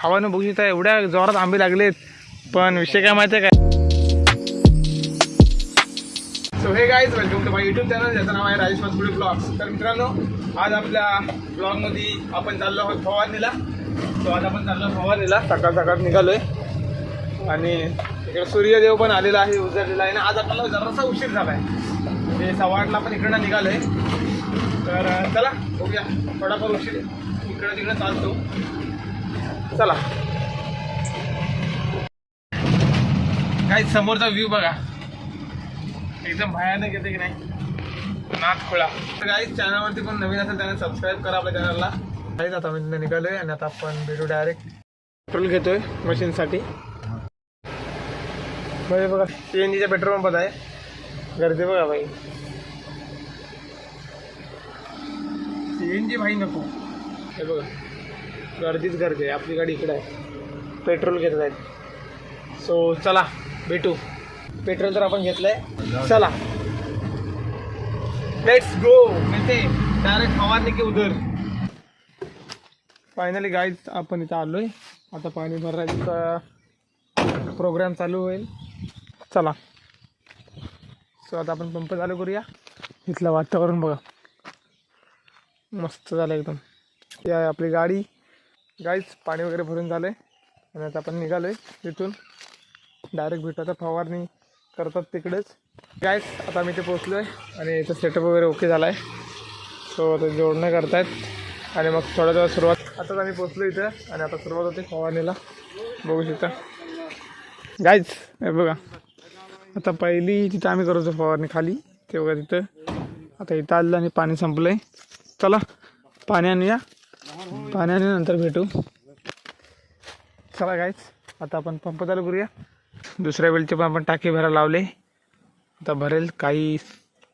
भावानं बघू शकता एवढ्या जोरात आंबे लागलेत. पण विषय काय माहिती आहे काय? So hey guys, welcome to my YouTube channel ज्याचं नाव आहे राजेश मस्कुडे ब्लॉग्स. तर मित्रांनो, आज आपल्या ब्लॉगमध्ये आपण चाललो आहोत फवारणीला. सो आज आपण चाललो फवारणीला, सकाळ सकाळ निघालोय आणि इकडे सूर्यदेव पण आलेला आहे, उजळलेला आहे ना. आज आपल्याला जरासा उशीर झाला आहे, म्हणजे 8:15ला आपण इकडनं निघालोय. तर चला बघूया, थोडाफार उशीर इकडं तिकडं चालतो. चला काही समोरचा व्ह्यू बघा, एकदम भयानक येते की नाही, नाथ खोळा. तर गाईज, चॅनलवरती पण नवीन असेल त्याने सबस्क्राईब करा आपल्या चॅनलला. गाईज, आता मी निघालोय आणि आता आपण भेटू डायरेक्ट. पेट्रोल घेतोय मशीनसाठी. म्हणजे बघा, CNGच्या पेट्रोल पंपात आहे, गर्दी बघा भाई. CNG भाई नको, हे बघा गर्दीच गर्दी आहे. आपली गाडी इकडे आहे, पेट्रोल घेत आहेत. सो चला भेटू. पेट्रोल तर आपण घेतलंय, चला लेट्स गो. मिळते डायरेक्ट फवारणी की उधर. फायनली गाईज, आपण इथं आलोय. आता पाणी भरायचा प्रोग्राम चालू होईल. चला, सो आता आपण पंप चालू करूया. इथलं वातावरण बघा, मस्त झालं एकदम. ही आहे आपली गाडी. गाईज, पाणी वगैरे भरून झालं आहे आणि आता आपण निघालो आहे तिथून. डायरेक्ट भेटू आता, फवारणी करतात तिकडेच. गाईज, आता आम्ही इथे पोचलो आहे आणि इथं सेटअप वगैरे ओके झाला आहे. सो आता जोडणं करतायत आणि मग थोड्या वेळा सुरुवात. आताच आम्ही पोचलो इथं आणि आता सुरुवात होते फवारणीला, बघू शकता. गाईज, हे बघा, आता पहिली तिथं आम्ही करतो फवारणी खाली, ते बघा तिथं. आता इथं आलं आणि पाणी संपलं आहे. चला पाणी आणूया, पाणी आणल्यानंतर भेटू. चला गाईज, आता आपण पंप चालू करूया. दुसऱ्या वेळचे पण आपण टाकी भरायला लावले. आता भरेल काही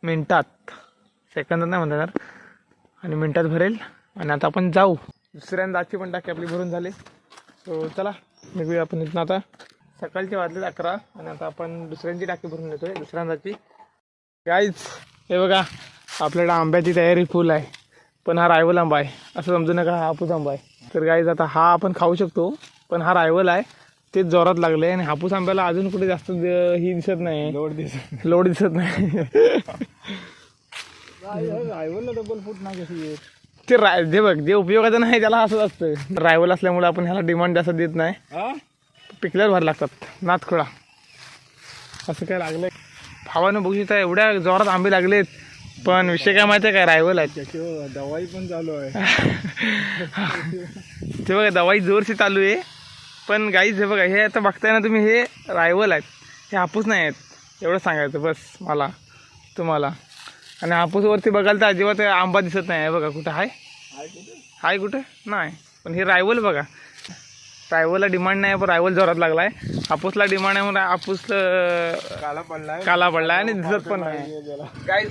मिनटात, सेकंदात नाही म्हणता येणार, आणि मिनटात भरेल. आणि आता आपण जाऊ. दुसऱ्यांदाची पण टाकी आपली भरून झाली. सो चला निघूया आपण इथून. आता सकाळचे वाजले 11 आणि आता आपण दुसऱ्यांची टाकी भरून येतोय, दुसऱ्यांदाची. गाईज, हे बघा, आपल्याला आंब्याची तयारी फुल आहे. पण हा रायवल आंबा आहे, असं समजू नका हा हापूस आंबा आहे. तर गाईज, आता हा आपण खाऊ शकतो, पण हा रायवल आहे, तेच जोरात लागले. आणि हापूस आंब्याला अजून कुठे जास्त ही दिसत नाही, लोड दिसत नाही. रायवलला डबल फूट नाही कशी येत ते जे बघ, जे उपयोगाचं नाही त्याला असंच असतं. रायवल असल्यामुळे आपण ह्याला डिमांड जास्त देत नाही, पिकल्यावर भर लागतात. नाथखोळा असं काय लागलं. भावानं बघू शकता एवढ्या जोरात आंबे लागलेत. पण विषय काय माहिती आहे काय, रायवल आहेत. त्याच्यावर दवाई पण चालू आहे. ते बघा, दवाई जोरशी चालू आहे. पण गाईज, हे बघा, हे आता बघताय ना तुम्ही, हे रायवल आहेत, हे हापूस नाही आहेत. एवढं सांगायचं बस मला तुम्हाला. आणि हापूसवरती बघाल तर अजिबात आंबा दिसत नाही. बघा कुठं आहे कुठं नाही. पण हे रायवल बघा, रायवलला डिमांड नाही, पण रायवल जोरात लागला आहे. हापूसला डिमांड आहे म्हणून हापूस काला पडला आणि दिसत पण नाही. गाईज,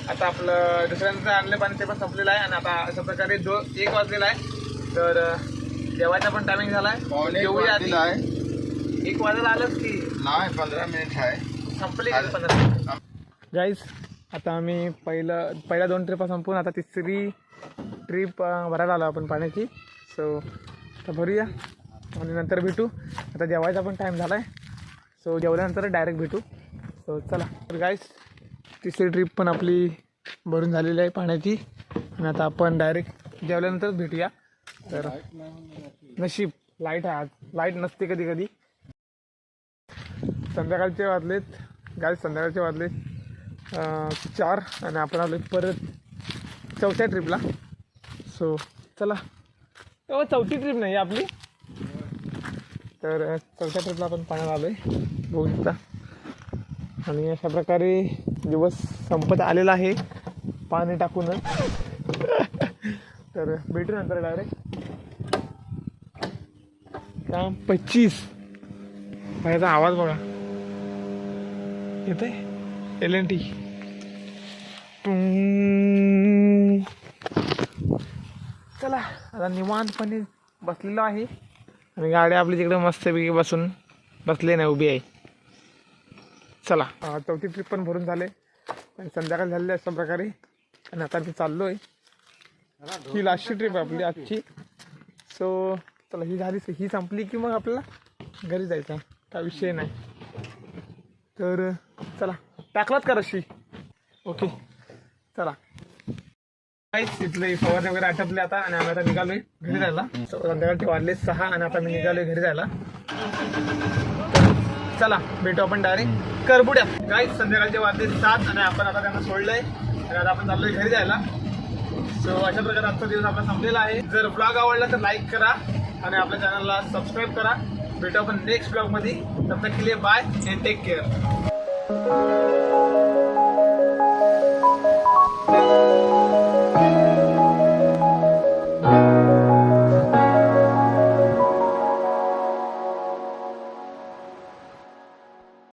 आता आपलं दुसऱ्यांचं आणलं पाणी ते पण संपलेलं आहे. आणि आता अशा प्रकारे 1 वाजलेला आहे. तर जेवायचा पण टायमिंग झाला आहे. जेवूया आधी. 1 वाजायला आलंच की नाही, 15 मिनिट आहे, संपले 15 मिनिट. गाईज, आता आम्ही पहिल्या 2 ट्रिपा संपून आता तिसरी ट्रिप भरायला आलो आपण पाण्याची. सो आता भरूया आणि नंतर भेटू. आता जेवायचा पण टाईम झाला आहे. सो जेवल्यानंतर डायरेक्ट भेटू. सो चला. तर गाईज, तिसरी ट्रिप पण आपली भरून झालेली आहे पाण्याची. आणि आता आपण डायरेक्ट जेवल्यानंतर भेटूया. तर नशीब लाईट आहे, आज लाईट नसते कधी कधी. संध्याकाळचे वाजलेत गाईज, संध्याकाळचे वाजलेत 4 आणि आपण आलो परत 4थ्या ट्रिपला. सो चला. चौथी ट्रिप नाही आपली, तर 4थ्या ट्रिपला आपण पाण्यात आलो आहे, बघू शकता. आणि अशा प्रकारे दिवस संपत आलेला आहे पाणी टाकूनच. तर भेटू नंतर डायरेक्ट. काम 25 पाण्याचा आवाज बघा येत आहे. LNT. चला, आता निवांतपणे बसलेलो आहे आणि गाडी आपली तिकडे मस्तपैकी बसले नाही, उभी आहे. चला, 4थी ट्रिप पण भरून झाले आणि संध्याकाळ झालेली अशा प्रकारे. आणि आता मी चाललो आहे, ही लास्टची ट्रिप आहे आपली आजची. सो चला ही झाली, ही संपली की मग आपल्याला घरी जायचं आहे, काय विषय नाही. तर चला टाकलात का रशी? ओके चला. काहीच तिथले फवारणी वगैरे आटपले आता आणि आम्ही आता निघालोय घरी जायला. संध्याकाळचे वाजले 6 आणि आता मी निघालोय घरी जायला. तर चला भेटू आपण डायरेक्ट करबुड्यात. काहीच संध्याकाळचे वाजले 7 आणि आपण आता त्यांना सोडलंय आणि आता आपण चाललोय घरी जायला. सो अशा प्रकारे आजचा दिवस आपला संपलेला आहे. जर ब्लॉग आवडला तर लाईक करा आणि आपल्या चॅनलला सबस्क्राईब करा. भेटू आपण नेक्स्ट ब्लॉग मध्ये. तब तक के लिए बाय एंड टेक केअर.